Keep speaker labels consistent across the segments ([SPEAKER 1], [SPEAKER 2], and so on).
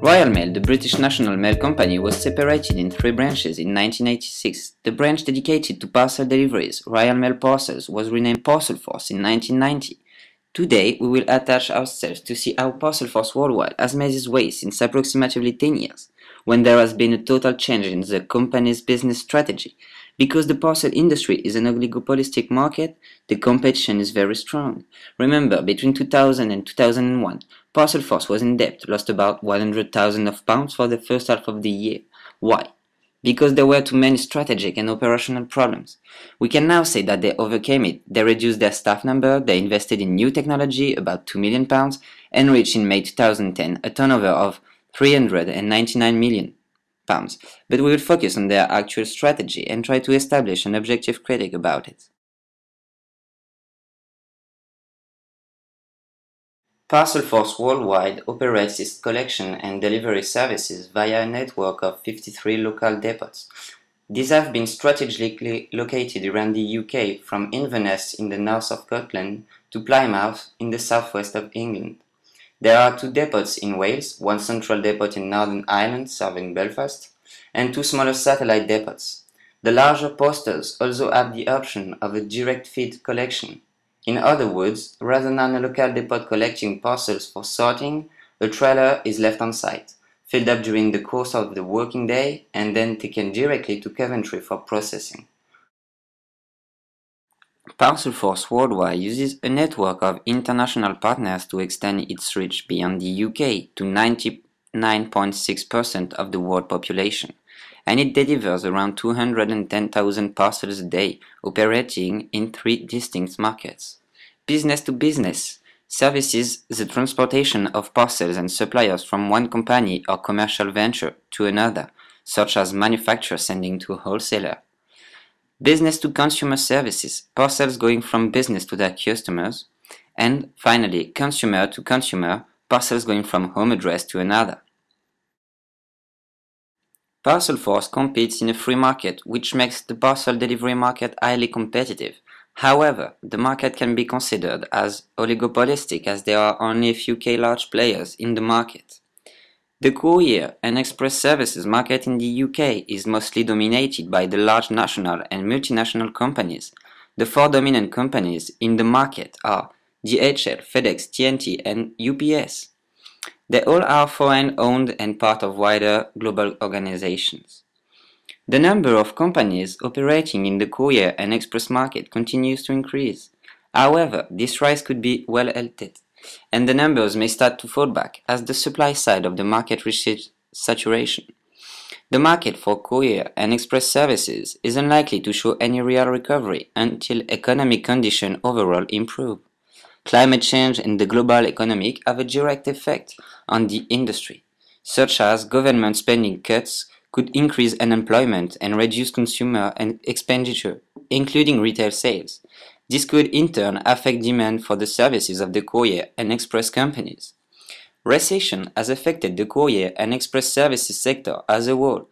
[SPEAKER 1] Royal Mail, the British national mail company, was separated in 3 branches in 1986. The branch dedicated to parcel deliveries, Royal Mail Parcels, was renamed Parcelforce in 1990. Today, we will attach ourselves to see how Parcelforce Worldwide has made its way since approximately 10 years, when there has been a total change in the company's business strategy. Because the parcel industry is an oligopolistic market, the competition is very strong. Remember, between 2000 and 2001, Parcelforce was in debt, lost about £100,000 for the first half of the year. Why? Because there were too many strategic and operational problems. We can now say that they overcame it. They reduced their staff number, they invested in new technology, about £2 million, and reached in May 2010 a turnover of £399 million. But we will focus on their actual strategy and try to establish an objective critique about it. Parcelforce Worldwide operates its collection and delivery services via a network of 53 local depots. These have been strategically located around the UK, from Inverness in the north of Scotland to Plymouth in the southwest of England. There are 2 depots in Wales, 1 central depot in Northern Ireland serving Belfast, and 2 smaller satellite depots. The larger posters also have the option of a direct feed collection. In other words, rather than a local depot collecting parcels for sorting, a trailer is left on site, filled up during the course of the working day, and then taken directly to Coventry for processing. Parcelforce Worldwide uses a network of international partners to extend its reach beyond the UK to 99.6% of the world population, and it delivers around 210,000 parcels a day, operating in 3 distinct markets. Business to business services the transportation of parcels and suppliers from one company or commercial venture to another, such as manufacturer sending to a wholesaler. Business to consumer services, parcels going from business to their customers, and finally, consumer to consumer, parcels going from home address to another. Parcelforce competes in a free market, which makes the parcel delivery market highly competitive. However, the market can be considered as oligopolistic, as there are only a few large players in the market. The courier and express services market in the UK is mostly dominated by the large national and multinational companies. The 4 dominant companies in the market are DHL, FedEx, TNT, and UPS. They all are foreign-owned and part of wider global organizations. The number of companies operating in the courier and express market continues to increase. However, this rise could be well halted, and the numbers may start to fall back as the supply side of the market reaches saturation. The market for courier and express services is unlikely to show any real recovery until economic conditions overall improve. Climate change and the global economy have a direct effect on the industry, such as government spending cuts could increase unemployment and reduce consumer and expenditure, including retail sales. This could in turn affect demand for the services of the courier and express companies. Recession has affected the courier and express services sector as a whole,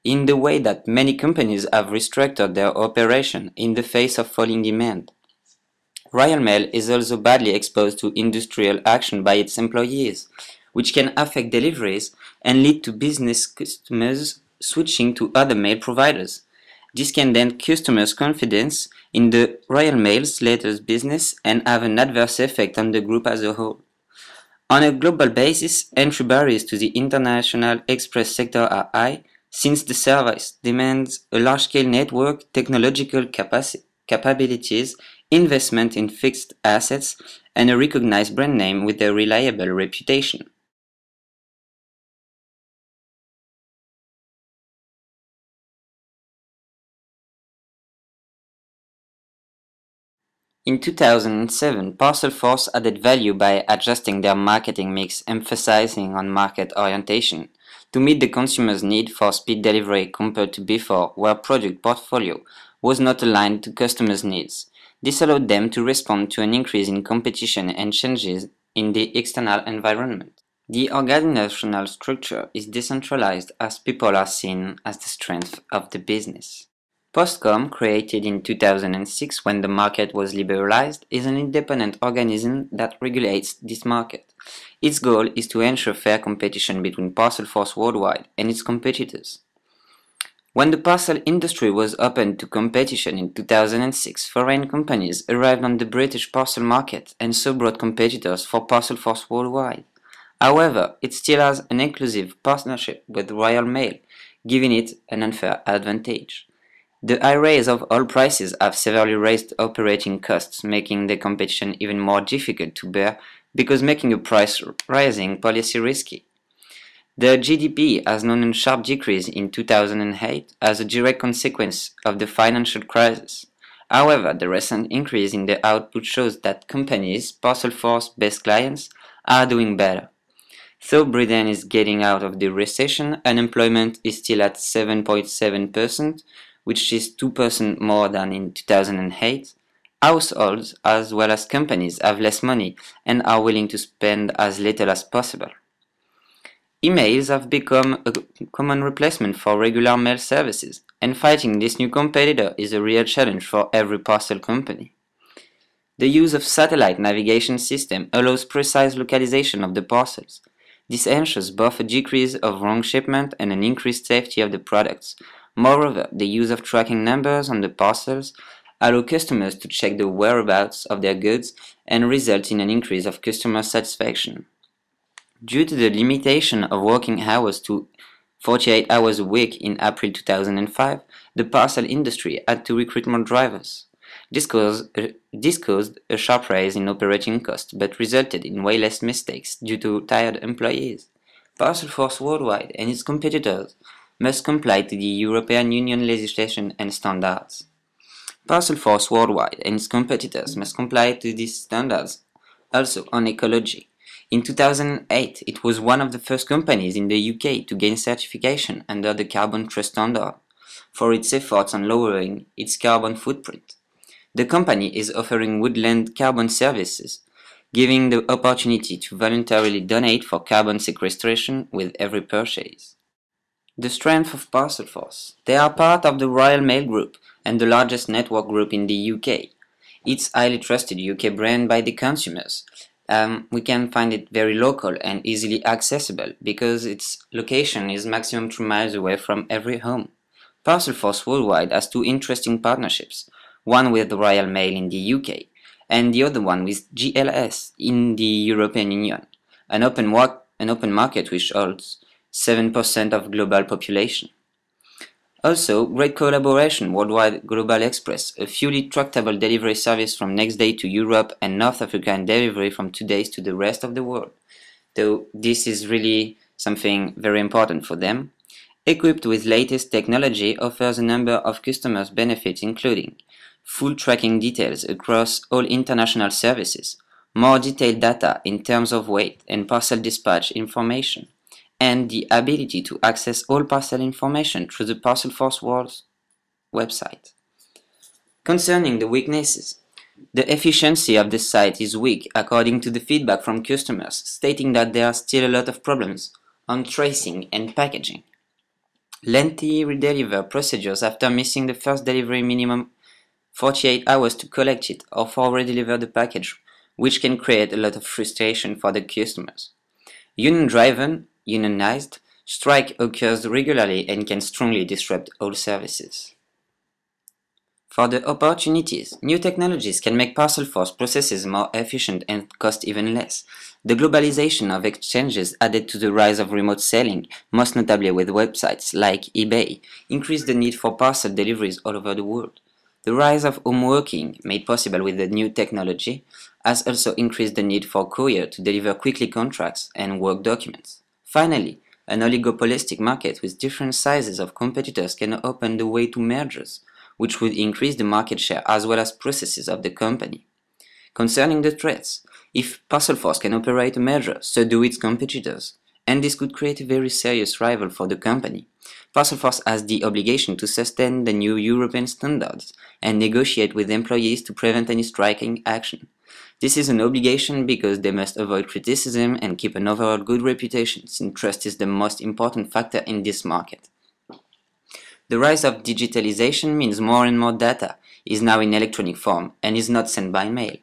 [SPEAKER 1] in the way that many companies have restructured their operation in the face of falling demand. Royal Mail is also badly exposed to industrial action by its employees, which can affect deliveries and lead to business customers switching to other mail providers. This can dent customers' confidence in the Royal Mail's latest business and have an adverse effect on the group as a whole. On a global basis, entry barriers to the international express sector are high, since the service demands a large-scale network, technological capabilities, investment in fixed assets, and a recognized brand name with a reliable reputation. In 2007, Parcelforce added value by adjusting their marketing mix, emphasizing on market orientation, to meet the consumer's need for speed delivery compared to before, where product portfolio was not aligned to customers' needs. This allowed them to respond to an increase in competition and changes in the external environment. The organizational structure is decentralized, as people are seen as the strength of the business. Postcom, created in 2006 when the market was liberalized, is an independent organism that regulates this market. Its goal is to ensure fair competition between Parcelforce worldwide and its competitors. When the parcel industry was opened to competition in 2006, foreign companies arrived on the British parcel market and so brought competitors for Parcelforce worldwide. However, it still has an exclusive partnership with Royal Mail, giving it an unfair advantage. The high rise of oil prices have severely raised operating costs, making the competition even more difficult to bear because making a price rising policy risky. The GDP has known a sharp decrease in 2008 as a direct consequence of the financial crisis. However, the recent increase in the output shows that companies, Parcelforce-based clients, are doing better. Though Britain is getting out of the recession, unemployment is still at 7.7%, which is 2% more than in 2008. Households as well as companies have less money and are willing to spend as little as possible. Emails have become a common replacement for regular mail services, and fighting this new competitor is a real challenge for every parcel company. The use of satellite navigation system allows precise localization of the parcels. This ensures both a decrease of wrong shipment and an increased safety of the products. Moreover, the use of tracking numbers on the parcels allow customers to check the whereabouts of their goods and result in an increase of customer satisfaction. Due to the limitation of working hours to 48 hours a week in April 2005, the parcel industry had to recruit more drivers. This caused a sharp rise in operating costs, but resulted in way less mistakes due to tired employees. Parcelforce worldwide and its competitors must comply to the European Union legislation and standards. Parcelforce worldwide and its competitors must comply to these standards also on ecology. In 2008, it was one of the first companies in the UK to gain certification under the Carbon Trust Standard for its efforts on lowering its carbon footprint. The company is offering woodland carbon services, giving the opportunity to voluntarily donate for carbon sequestration with every purchase. The strength of Parcelforce. They are part of the Royal Mail Group and the largest network group in the UK. It's highly trusted UK brand by the consumers. We can find it very local and easily accessible because its location is maximum 3 miles away from every home. Parcelforce Worldwide has two interesting partnerships, one with the Royal Mail in the UK and the other one with GLS in the European Union, an open market which holds 7% of global population. Also, great collaboration Worldwide Global Express, a fully tractable delivery service from next day to Europe and North Africa and delivery from 2 days to the rest of the world. Though this is really something very important for them. Equipped with latest technology, offers a number of customers benefits including full tracking details across all international services, more detailed data in terms of weight and parcel dispatch information, and the ability to access all parcel information through the Parcelforce World website. Concerning the weaknesses, the efficiency of the site is weak according to the feedback from customers, stating that there are still a lot of problems on tracing and packaging. Lengthy redeliver procedures after missing the first delivery, minimum 48 hours to collect it or for redeliver the package, which can create a lot of frustration for the customers. Union-driven, unionized, strike occurs regularly and can strongly disrupt all services. For the opportunities, new technologies can make Parcelforce processes more efficient and cost even less. The globalization of exchanges added to the rise of remote selling, most notably with websites like eBay, increased the need for parcel deliveries all over the world. The rise of home working, made possible with the new technology, has also increased the need for courier to deliver quickly contracts and work documents. Finally, an oligopolistic market with different sizes of competitors can open the way to mergers, which would increase the market share as well as processes of the company. Concerning the threats, if Parcelforce can operate a merger, so do its competitors, and this could create a very serious rival for the company. Parcelforce has the obligation to sustain the new European standards and negotiate with employees to prevent any striking action. This is an obligation because they must avoid criticism and keep an overall good reputation, since trust is the most important factor in this market. The rise of digitalization means more and more data is now in electronic form and is not sent by mail.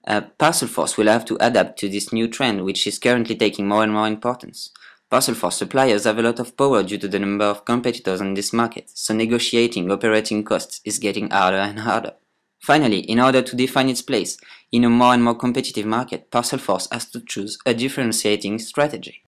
[SPEAKER 1] Parcelforce will have to adapt to this new trend, which is currently taking more and more importance. Parcelforce suppliers have a lot of power due to the number of competitors on this market, so negotiating operating costs is getting harder and harder. Finally, in order to define its place in a more and more competitive market, Parcelforce has to choose a differentiating strategy.